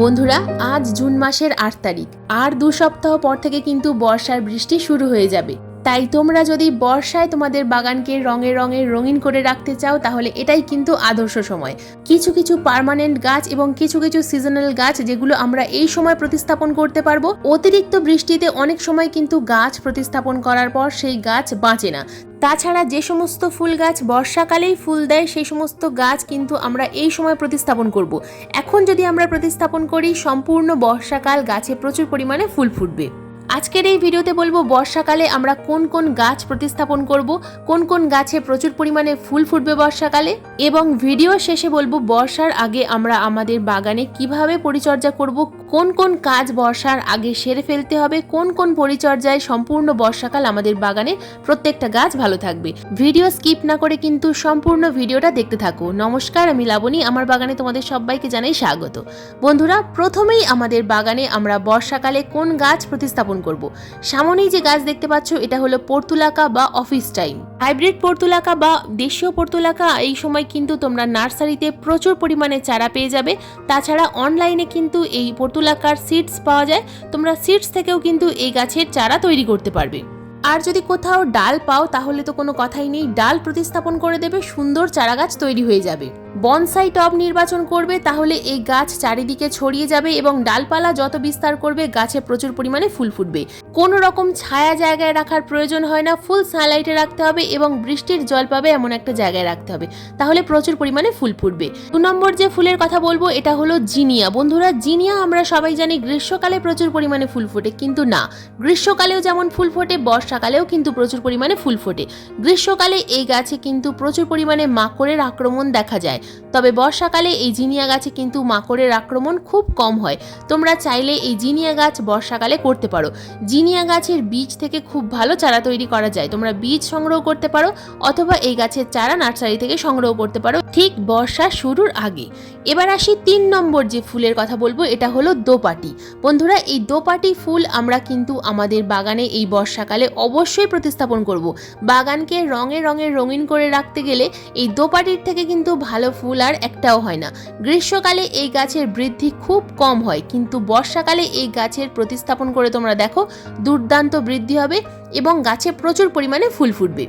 বন্ধুরা, আজ জুন মাসের ৮ তারিখ। আর ২ সপ্তাহ পর থেকে কিন্তু বর্ষার বৃষ্টি শুরু হয়ে যাবে। তাই তোমরা যদি বর্ষায় তোমাদের বাগানকে রঙে রঙে রঙিন করে রাখতে চাও, তাহলে এটাই কিন্তু আদর্শ সময়। কিছু কিছু পার্মানেন্ট গাছ এবং কিছু কিছু সিজনাল গাছ যেগুলো আমরা এই সময় প্রতিস্থাপন করতে পারবো। অতিরিক্ত বৃষ্টিতে অনেক সময় কিন্তু গাছ প্রতিস্থাপন করার পর সেই গাছ বাঁচে না। তাছাড়া যে সমস্ত ফুল গাছ বর্ষাকালেই ফুল দেয়, সেই সমস্ত গাছ কিন্তু আমরা এই সময় প্রতিস্থাপন করব। এখন যদি আমরা প্রতিস্থাপন করি, সম্পূর্ণ বর্ষাকাল গাছে প্রচুর পরিমাণে ফুল ফুটবে। আজকের এই ভিডিওতে বলবো বর্ষাকালে আমরা কোন কোন গাছ প্রতিস্থাপন করব, কোন কোন গাছে প্রচুর পরিমাণে ফুল ফুটবে বর্ষাকালে, এবং ভিডিও শেষে বলবো বর্ষার আগে আমরা আমাদের বাগানে কিভাবে পরিচর্যা করব, কোন কোন কাজ বর্ষার আগে সেরে ফেলতে হবে, কোন কোন পরিচর্যায় সম্পূর্ণ বর্ষাকাল আমাদের বাগানে প্রত্যেকটা গাছ ভালো থাকবে। ভিডিও স্কিপ না করে কিন্তু সম্পূর্ণ ভিডিওটা দেখতে থাকো। নমস্কার, আমি লাবণী। আমার বাগানে তোমাদের সবাইকে জানাই স্বাগত। বন্ধুরা, প্রথমেই আমাদের বাগানে আমরা বর্ষাকালে কোন গাছ প্রতিস্থাপন করব। সামনেই যে গাছ দেখতে পাচ্ছ, এটা হলো পর্তুলাকা বা অফিস টাইম। হাইব্রিড পর্তুলাকা বা দেশীয় পর্তুলাকা এই সময় কিন্তু তোমরা নার্সারিতে প্রচুর পরিমাণে চারা পেয়ে যাবে। তাছাড়া অনলাইনে কিন্তু এই পর্তুলাকার সিডস পাওয়া যায়। তোমরা সিডস থেকেও কিন্তু এই গাছের চারা তৈরি করতে পারবে। আর যদি কোথাও ডাল পাও, তাহলে তো কোনো কথাই নেই, ডাল প্রতিস্থাপন করে দেবে, সুন্দর চারা গাছ তৈরি হয়ে যাবে। বনসাই টব নির্বাচন করবে, তাহলে এই গাছ চারিদিকে ছড়িয়ে যাবে এবং ডালপালা যত বিস্তার করবে গাছে প্রচুর পরিমাণে ফুল ফুটবে। কোনো রকম ছায়া জায়গায় রাখার প্রয়োজন হয় না, ফুল সানলাইটে রাখতে হবে এবং বৃষ্টির জল পাবে এমন একটা জায়গায় রাখতে হবে, তাহলে প্রচুর পরিমাণে ফুল ফুটবে। ২ নম্বর যে ফুলের কথা বলবো, এটা হলো জিনিয়া। বন্ধুরা, জিনিয়া আমরা সবাই জানি গ্রীষ্মকালে প্রচুর পরিমাণে ফুল ফোটে, কিন্তু না, গ্রীষ্মকালেও যেমন ফুল ফোটে বর্ষাকালেও কিন্তু প্রচুর পরিমাণে ফুল ফোটে। গ্রীষ্মকালে এই গাছে কিন্তু প্রচুর পরিমাণে মাকড়ের আক্রমণ দেখা যায়, তবে বর্ষাকালে এই জিনিয়া গাছে কিন্তু মাকড়ের আক্রমণ খুব কম হয়। তোমরা চাইলে এই জিনিয়া গাছ বর্ষাকালে করতে পারো। জিনিয়া গাছের বীজ থেকে খুব ভালো চারা তৈরি করা যায়, তোমরা বীজ সংগ্রহ করতে পারো অথবা এই গাছের চারা নার্সারি থেকে সংগ্রহ করতে পারো ঠিক বর্ষা শুরুর আগে। এবার আসি ৩ নম্বর যে ফুলের কথা বলবো, এটা হলো দোপাটি। বন্ধুরা, এই দোপাটি ফুল আমরা কিন্তু আমাদের বাগানে এই বর্ষাকালে অবশ্যই প্রতিস্থাপন করব। বাগানকে রঙে রঙে রঙিন করে রাখতে গেলে এই দোপাটির থেকে কিন্তু ভালো ফুল আর একটাও হয় না। গ্রীষ্মকালে এই গাছের বৃদ্ধি খুব কম হয়, কিন্তু বর্ষাকালে এই গাছের প্রতিস্থাপন করে তোমরা দেখো দুর্দান্ত বৃদ্ধি হবে এবং গাছে প্রচুর পরিমাণে ফুল ফুটবে।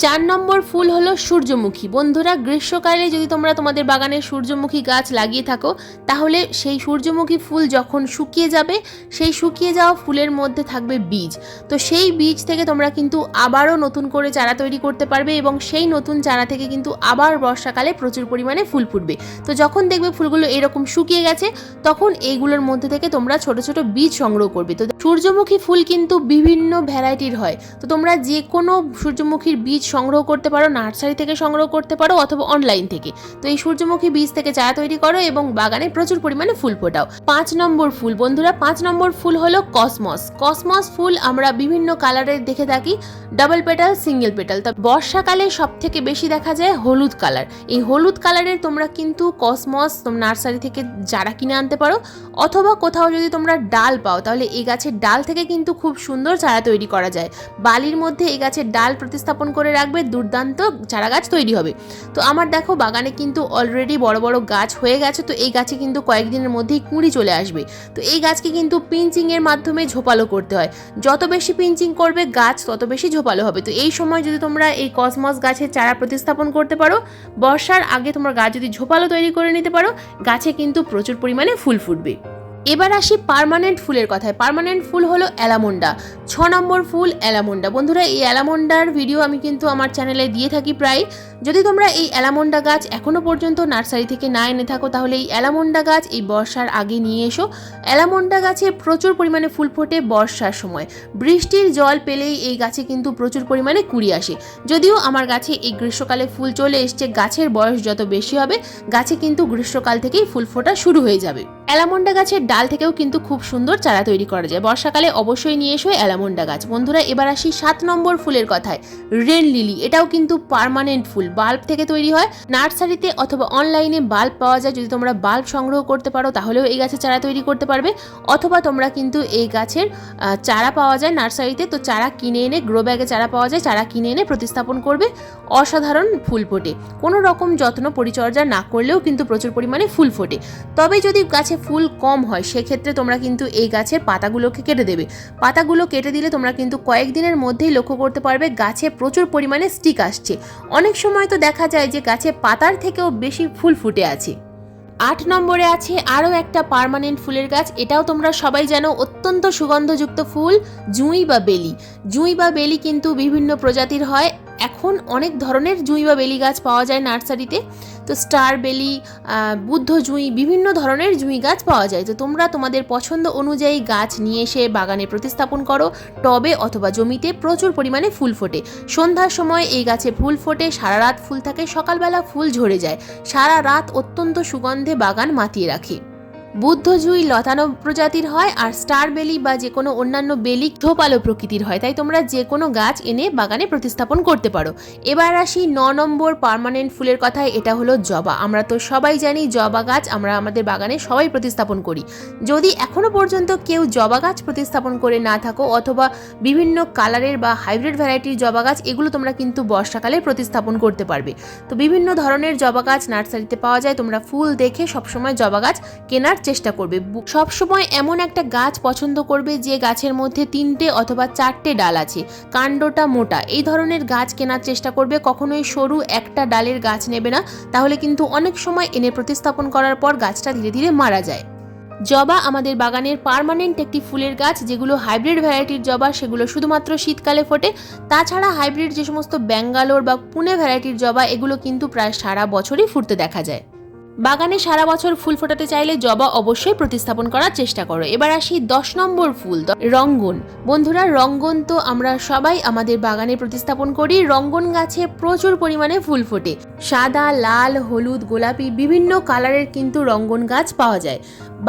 ৪ নম্বর ফুল হলো সূর্যমুখী। বন্ধুরা, গ্রীষ্মকালে যদি তোমরা তোমাদের বাগানে সূর্যমুখী গাছ লাগিয়ে থাকো, তাহলে সেই সূর্যমুখী ফুল যখন শুকিয়ে যাবে, সেই শুকিয়ে যাওয়া ফুলের মধ্যে থাকবে বীজ। তো সেই বীজ থেকে তোমরা কিন্তু আবারও নতুন করে চারা তৈরি করতে পারবে এবং সেই নতুন চারা থেকে কিন্তু আবার বর্ষাকালে প্রচুর পরিমাণে ফুল ফুটবে। তো যখন দেখবে ফুলগুলো এরকম শুকিয়ে গেছে, তখন এইগুলোর মধ্যে থেকে তোমরা ছোট ছোট বীজ সংগ্রহ করবে। তো সূর্যমুখী ফুল কিন্তু বিভিন্ন ভ্যারাইটির হয়, তো তোমরা যে কোনো সূর্যমুখীর বীজ সংগ্রহ করতে পারো, নার্সারি থেকে সংগ্রহ করতে পারো অথবা অনলাইন থেকে। তো এই সূর্যমুখী বীজ থেকে চারা তৈরি করো এবং বাগানে প্রচুর পরিমাণে ফুল ফোটাও। ৫ নম্বর ফুল। বন্ধুরা, ৫ নম্বর ফুল হলো কসমস। কসমস ফুল আমরা বিভিন্ন কালারের দেখে থাকি, ডাবল পেটাল, সিঙ্গেল পেটাল। তা বর্ষাকালে সব থেকে বেশি দেখা যায় হলুদ কালার। এই হলুদ কালারের তোমরা কিন্তু কসমস নার্সারি থেকে চারা কিনে আনতে পারো, অথবা কোথাও যদি তোমরা ডাল পাও, তাহলে এই গাছের ডাল থেকে কিন্তু খুব সুন্দর চারা তৈরি করা যায়। বালির মধ্যে এই গাছের ডাল প্রতিস্থাপন করে রাখবে, দুর্দান্ত চারা গাছ তৈরি হবে। তো আমার দেখো বাগানে কিন্তু অলরেডি বড় বড় গাছ হয়ে গেছে, তো এই গাছে কিন্তু কয়েকদিনের মধ্যেই কুঁড়ি চলে আসবে। তো এই গাছকে কিন্তু পিঞ্চিং এর মাধ্যমে ঝোপালো করতে হয়, যত বেশি পিঞ্চিং করবে গাছ তত বেশি ঝোপালো হবে। তো এই সময় যদি তোমরা এই কসমস গাছের চারা প্রতিস্থাপন করতে পারো, বর্ষার আগে তোমরা গাছ যদি ঝোপালো তৈরি করে নিতে পারো, গাছে কিন্তু প্রচুর পরিমাণে ফুল ফুটবে। এবার আসি পার্মানেন্ট ফুলের কথায়। পার্মানেন্ট ফুল হলো অ্যালামন্ডা। ৬ নম্বর ফুল অ্যালামন্ডা। বন্ধুরা, এই অ্যালামন্ডার ভিডিও আমি কিন্তু আমার চ্যানেলে দিয়ে থাকি প্রায়। যদি তোমরা এই অ্যালামন্ডা গাছ এখনো পর্যন্ত নার্সারি থেকে না এনে থাকো, তাহলে এই অ্যালামন্ডা গাছ এই বর্ষার আগে নিয়ে এসো। অ্যালামন্ডা গাছে প্রচুর পরিমাণে ফুল ফোটে বর্ষার সময়। বৃষ্টির জল পেলেই এই গাছে কিন্তু প্রচুর পরিমাণে কুঁড়ি আসে। যদিও আমার গাছে এই গ্রীষ্মকালে ফুল চলে এসছে, গাছের বয়স যত বেশি হবে গাছে কিন্তু গ্রীষ্মকাল থেকেই ফুল ফোটা শুরু হয়ে যাবে। অ্যালামন্ডা গাছের ডাল থেকেও কিন্তু খুব সুন্দর চারা তৈরি করা যায়। বর্ষাকালে অবশ্যই নিয়ে এসো অ্যালামন্ডা গাছ। বন্ধুরা, এবার আসি ৭ নম্বর ফুলের কথায়, রেন লিলি। এটাও কিন্তু পার্মানেন্ট ফুল। ফুল বাল্ব থেকে তৈরি হয়। নার্সারিতে অথবা অনলাইনে বাল্ব পাওয়া যায়, যদি তোমরা বাল্ব সংগ্রহ করতে পারো তাহলেও এই গাছের চারা তৈরি করতে পারবে। অথবা তোমরা কিন্তু এই গাছের চারা পাওয়া যায় নার্সারিতে, তো চারা কিনে এনে, গ্রো ব্যাগে চারা পাওয়া যায়, চারা কিনে এনে প্রতিস্থাপন করবে। অসাধারণ ফুল ফোটে, কোনো রকম যত্ন পরিচর্যা না করলেও কিন্তু প্রচুর পরিমাণে ফুল ফোটে। তবে যদি গাছে ফুল কম হয় সেক্ষেত্রে তোমরা কিন্তু এই গাছের পাতাগুলোকে কেটে দেবে। পাতাগুলো কেটে দিলে তোমরা কিন্তু কয়েকদিনের মধ্যেই লক্ষ্য করতে পারবে গাছে প্রচুর পরিমাণে স্টিক আসছে। অনেক সময় তো দেখা যায় যে গাছে পাতার থেকেও বেশি ফুল ফুটে আছে। 8 নম্বরে আছে আরও একটা পার্মানেন্ট ফুলের গাছ, এটাও তোমরা সবাই জানো, অত্যন্ত সুগন্ধযুক্ত ফুল, জুঁই বা বেলি। জুঁই বা বেলি কিন্তু বিভিন্ন প্রজাতির হয়। এখন অনেক ধরনের জুঁই বা বেলি গাছ পাওয়া যায় নার্সারিতে, তো স্টার বেলি, বুদ্ধ জুঁই, বিভিন্ন ধরনের জুঁই গাছ পাওয়া যায়। তো তোমরা তোমাদের পছন্দ অনুযায়ী গাছ নিয়ে এসে বাগানে প্রতিস্থাপন করো। টবে অথবা জমিতে প্রচুর পরিমাণে ফুল ফোটে। সন্ধ্যার সময় এই গাছে ফুল ফোটে, সারা রাত ফুল থাকে, সকালবেলা ফুল ঝরে যায়। সারা রাত অত্যন্ত সুগন্ধে বাগান মাতিয়ে রাখে। বুদ্ধ জুঁই লতানো প্রজাতির হয়, আর স্টার বেলি বা যে কোনো অন্যান্য বেলি ঝোপালো প্রকৃতির হয়। তাই তোমরা যে কোনো গাছ এনে বাগানে প্রতিস্থাপন করতে পারো। এবার আসি 9 নম্বর পার্মানেন্ট ফুলের কথায়, এটা হলো জবা। আমরা তো সবাই জানি জবা গাছ আমরা আমাদের বাগানে সবাই প্রতিস্থাপন করি। যদি এখনো পর্যন্ত কেউ জবা গাছ প্রতিস্থাপন করে না থাকো, অথবা বিভিন্ন কালারের বা হাইব্রিড ভ্যারাইটির জবা গাছ, এগুলো তোমরা কিন্তু বর্ষাকালে প্রতিস্থাপন করতে পারবে। তো বিভিন্ন ধরনের জবা গাছ নার্সারিতে পাওয়া যায়, তোমরা ফুল দেখে সবসময় জবা গাছ কেনার চেষ্টা করবে। সবসময় এমন একটা গাছ পছন্দ করবে যে গাছের মধ্যে 3টে অথবা 4টে ডাল আছে, কাণ্ডটা মোটা, এই ধরনের গাছ কেনার চেষ্টা করবে। কখনোই সরু একটা ডালের গাছ নেবে না, তাহলে কিন্তু অনেক সময় এনে প্রতিস্থাপন করার পর গাছটা ধীরে ধীরে মারা যায়। জবা আমাদের বাগানের পার্মানেন্ট একটি ফুলের গাছ। যেগুলো হাইব্রিড ভ্যারাইটির জবা সেগুলো শুধুমাত্র শীতকালে ফোটে। তাছাড়া হাইব্রিড যে সমস্ত ব্যাঙ্গালোর বা পুনে ভ্যারাইটির জবা, এগুলো কিন্তু প্রায় সারা বছরই ফুটতে দেখা যায়। বাগানে সারা বছর ফুল ফোটাতে চাইলে জবা অবশ্যই প্রতিস্থাপন করার চেষ্টা করো। এবার আসি 10 নম্বর ফুল, রঙ্গন। বন্ধুরা, রঙ্গন তো আমরা সবাই আমাদের বাগানে প্রতিস্থাপন করি। রঙ্গন গাছে প্রচুর পরিমাণে ফুল ফোটে। সাদা, লাল, হলুদ, গোলাপি বিভিন্ন কালারের কিন্তু রঙ্গন গাছ পাওয়া যায়।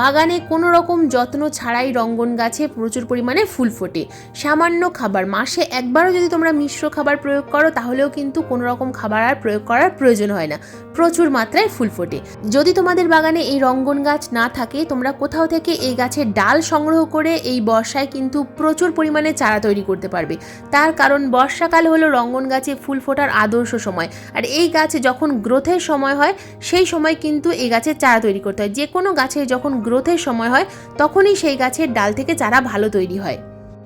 বাগানে কোনো রকম যত্ন ছাড়াই রঙ্গন গাছে প্রচুর পরিমাণে ফুল ফোটে। সামান্য খাবার, মাসে একবারও যদি তোমরা মিশ্র খাবার প্রয়োগ করো তাহলেও কিন্তু কোনো রকম খাবার আর প্রয়োগ করার প্রয়োজন হয় না, প্রচুর মাত্রায় ফুল ফোটে। যদি তোমাদের বাগানে এই রঙ্গন গাছ না থাকে, তোমরা কোথাও থেকে এই গাছের ডাল সংগ্রহ করে এই বর্ষায় কিন্তু প্রচুর পরিমাণে চারা তৈরি করতে পারবে। তার কারণ বর্ষাকাল হলো রঙ্গন গাছে ফুল ফোটার আদর্শ সময়, আর এই গাছে যখন গ্রোথের সময় হয় সেই সময় কিন্তু এই গাছের চারা তৈরি করতে হয়। যে কোনো গাছে যখন গ্রোথের সময় হয় তখনই সেই গাছের ডাল থেকে চারা ভালো তৈরি হয়।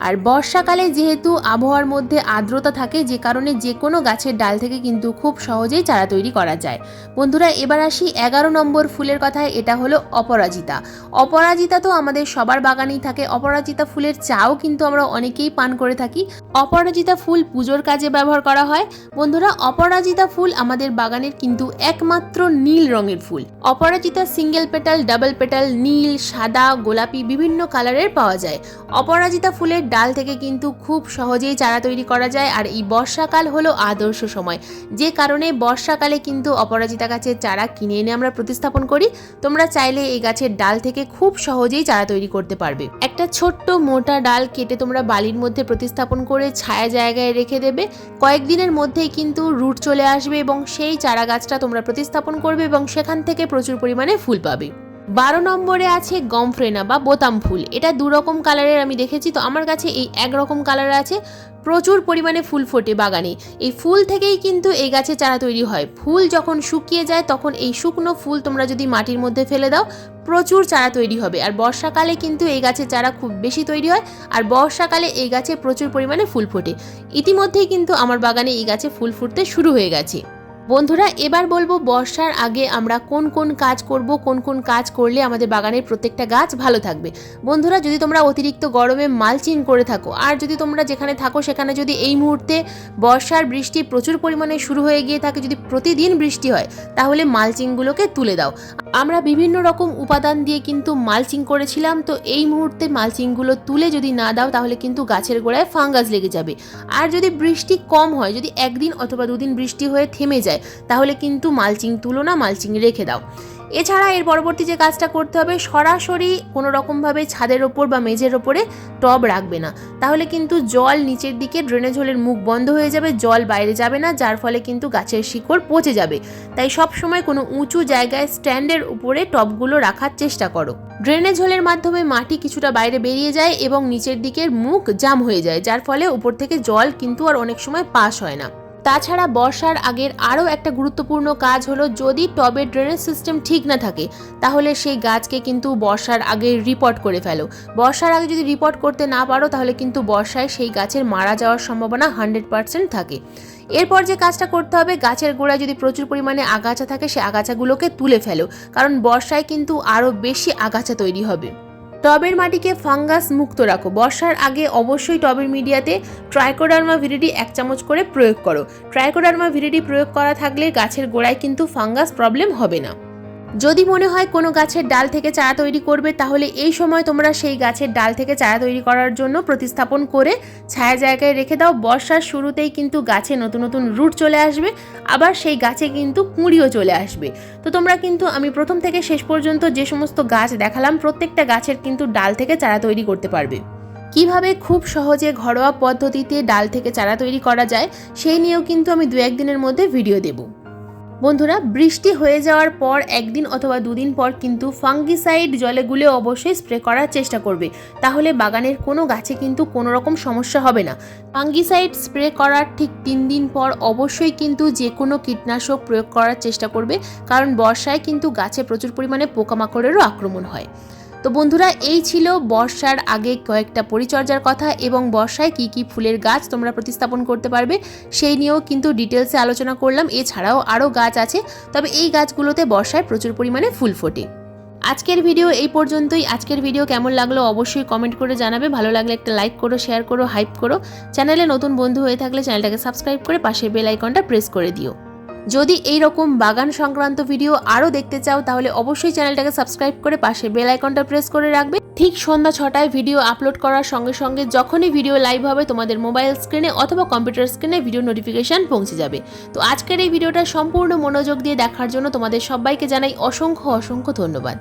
আর বর্ষাকালে যেহেতু আবহাওয়ার মধ্যে আর্দ্রতা থাকে, যে কারণে যে কোনো গাছের ডাল থেকে কিন্তু খুব সহজেই চারা তৈরি করা যায়। বন্ধুরা, এবার আসি 11 নম্বর ফুলের কথায়, এটা হলো অপরাজিতা। অপরাজিতা তো আমাদের সবার বাগানেই থাকে। অপরাজিতা ফুলের চাও কিন্তু আমরা অনেকেই পান করে থাকি। অপরাজিতা ফুল পুজোর কাজে ব্যবহার করা হয়। বন্ধুরা, অপরাজিতা ফুল আমাদের বাগানের কিন্তু একমাত্র নীল রঙের ফুল। অপরাজিতা সিঙ্গেল পেটাল, ডাবল পেটাল, নীল, সাদা, গোলাপি বিভিন্ন কালারের পাওয়া যায়। অপরাজিতা ফুলের ডাল থেকে কিন্তু খুব সহজেই চারা তৈরি করা যায়। আর এই বর্ষাকাল হলো আদর্শ সময়, যে কারণে বর্ষাকালে কিন্তু অপরাজিতা গাছের চারা কিনে এনে আমরা প্রতিস্থাপন করি। তোমরা চাইলে এই গাছের ডাল থেকে খুব সহজেই চারা তৈরি করতে পারবে। একটা ছোট্ট মোটা ডাল কেটে তোমরা বালির মধ্যে প্রতিস্থাপন করে ছায়া জায়গায় রেখে দেবে। কয়েকদিনের মধ্যেই কিন্তু রুট চলে আসবে এবং সেই চারা গাছটা তোমরা প্রতিস্থাপন করবে এবং সেখান থেকে প্রচুর পরিমাণে ফুল পাবে। 12 নম্বরে আছে গমফ্রেনা বা বোতাম ফুল। এটা 2 রকম কালারের আমি দেখেছি, তো আমার কাছে এই 1 রকম কালার আছে। প্রচুর পরিমাণে ফুল ফোটে বাগানে। এই ফুল থেকেই কিন্তু এই গাছে চারা তৈরি হয়। ফুল যখন শুকিয়ে যায় তখন এই শুকনো ফুল তোমরা যদি মাটির মধ্যে ফেলে দাও প্রচুর চারা তৈরি হবে। আর বর্ষাকালে কিন্তু এই গাছের চারা খুব বেশি তৈরি হয়, আর বর্ষাকালে এই গাছে প্রচুর পরিমাণে ফুল ফোটে। ইতিমধ্যেই কিন্তু আমার বাগানে এই গাছে ফুল ফুটতে শুরু হয়ে গেছে। বন্ধুরা, এবার বলবো বর্ষার আগে আমরা কোন কোন কাজ করব, কোন কোন কাজ করলে আমাদের বাগানের প্রত্যেকটা গাছ ভালো থাকবে। বন্ধুরা, যদি তোমরা অতিরিক্ত গরমে মালচিং করে থাকো, আর যদি তোমরা যেখানে থাকো সেখানে যদি এই মুহূর্তে বর্ষার বৃষ্টি প্রচুর পরিমাণে শুরু হয়ে গিয়ে থাকে, যদি প্রতিদিন বৃষ্টি হয়, তাহলে মালচিংগুলোকে তুলে দাও। আমরা বিভিন্ন রকম উপাদান দিয়ে কিন্তু মালচিং করেছিলাম, তো এই মুহূর্তে মালচিংগুলো তুলে যদি না দাও তাহলে কিন্তু গাছের গোড়ায় ফাঙ্গাস লেগে যাবে। আর যদি বৃষ্টি কম হয়, যদি 1 দিন অথবা 2 দিন বৃষ্টি হয়ে থেমে যায়, তাহলে কিন্তু মালচিং তুলো না, মালচিং রেখে দাও। এছাড়া এর পরবর্তী যে কাজটা করতে হবে, সরাসরি কোনো রকমভাবে ছাদের ওপর বা মেঝের ওপরে টব রাখবে না, তাহলে কিন্তু জল নিচের দিকে ড্রেনেজ হোলের মুখ বন্ধ হয়ে যাবে, জল বাইরে যাবে না, যার ফলে কিন্তু গাছের শিকড় পচে যাবে। তাই সব সময় কোনো উঁচু জায়গায় স্ট্যান্ডের উপরে টবগুলো রাখার চেষ্টা করো। ড্রেনেজ হোলের মাধ্যমে মাটি কিছুটা বাইরে বেরিয়ে যায় এবং নিচের দিকের মুখ জাম হয়ে যায়, যার ফলে উপর থেকে জল কিন্তু আর অনেক সময় পাস হয় না। তাছাড়া বর্ষার আগের আরও একটা গুরুত্বপূর্ণ কাজ হলো, যদি টবের ড্রেনেজ সিস্টেম ঠিক না থাকে তাহলে সেই গাছকে কিন্তু বর্ষার আগে রিপোর্ট করে ফেলো। বর্ষার আগে যদি রিপোর্ট করতে না পারো তাহলে কিন্তু বর্ষায় সেই গাছের মারা যাওয়ার সম্ভাবনা 100% থাকে। এরপর যে কাজটা করতে হবে, গাছের গোড়ায় যদি প্রচুর পরিমাণে আগাছা থাকে সে আগাছাগুলোকে তুলে ফেলো, কারণ বর্ষায় কিন্তু আরও বেশি আগাছা তৈরি হবে। টবের মাটিকে ফাঙ্গাস মুক্ত রাখো। বর্ষার আগে অবশ্যই টবের মিডিয়াতে ট্রাইকোডার্মা ভিরিডি 1 চামচ করে প্রয়োগ করো। ট্রাইকোডার্মা ভিরিডি প্রয়োগ করা থাকলে গাছের গোড়ায় কিন্তু ফাঙ্গাস প্রবলেম হবে না। যদি মনে হয় কোনো গাছের ডাল থেকে চারা তৈরি করবে, তাহলে এই সময় তোমরা সেই গাছের ডাল থেকে চারা তৈরি করার জন্য প্রতিস্থাপন করে ছায়া জায়গায় রেখে দাও। বর্ষার শুরুতেই কিন্তু গাছে নতুন নতুন রুট চলে আসবে, আবার সেই গাছে কিন্তু কুঁড়িও চলে আসবে। তো তোমরা কিন্তু আমি প্রথম থেকে শেষ পর্যন্ত যে সমস্ত গাছ দেখালাম প্রত্যেকটা গাছের কিন্তু ডাল থেকে চারা তৈরি করতে পারবে। কিভাবে খুব সহজে ঘরোয়া পদ্ধতিতে ডাল থেকে চারা তৈরি করা যায় সেই নিয়েও কিন্তু আমি 2-1 দিনের মধ্যে ভিডিও দেব। বন্ধুরা, বৃষ্টি হয়ে যাওয়ার পর 1 দিন অথবা 2 দিন পর কিন্তু ফাঙ্গিসাইড জলে গুলে অবশ্যই স্প্রে করার চেষ্টা করবে, তাহলে বাগানের কোনো গাছে কিন্তু কোনো রকম সমস্যা হবে না। ফাঙ্গিসাইড স্প্রে করার ঠিক 3 দিন পর অবশ্যই কিন্তু যে কোনো কীটনাশক প্রয়োগ করার চেষ্টা করবে, কারণ বর্ষায় কিন্তু গাছে প্রচুর পরিমাণে পোকামাকড়েরও আক্রমণ হয়। তো বন্ধুরা, এই ছিল বর্ষার আগে কয়েকটা পরিচর্যার কথা এবং বর্ষায় কি কি ফুলের গাছ তোমরা প্রতিস্থাপন করতে পারবে সেই নিয়েও কিন্তু ডিটেলসে আলোচনা করলাম। এছাড়াও আরও গাছ আছে, তবে এই গাছগুলোতে বর্ষায় প্রচুর পরিমাণে ফুল ফোটে। আজকের ভিডিও এই পর্যন্তই। আজকের ভিডিও কেমন লাগলো অবশ্যই কমেন্ট করে জানাবে। ভালো লাগলে একটা লাইক করো, শেয়ার করো, হাইপ করো। চ্যানেলে নতুন বন্ধু হয়ে থাকলে চ্যানেলটাকে সাবস্ক্রাইব করে পাশের বেল আইকনটা প্রেস করে দিও। যদি এই রকম বাগান সংক্রান্ত ভিডিও আরও দেখতে চাও তাহলে অবশ্যই চ্যানেলটাকে সাবস্ক্রাইব করে পাশে বেল আইকনটা প্রেস করে রাখবে। ঠিক সন্ধ্যা 6টায় ভিডিও আপলোড করার সঙ্গে সঙ্গে যখনই ভিডিও লাইভ হবে তোমাদের মোবাইল স্ক্রিনে অথবা কম্পিউটার স্ক্রিনে ভিডিও নোটিফিকেশন পৌঁছে যাবে। তো আজকের এই ভিডিওটা সম্পূর্ণ মনোযোগ দিয়ে দেখার জন্য তোমাদের সবাইকে জানাই অসংখ্য অসংখ্য ধন্যবাদ।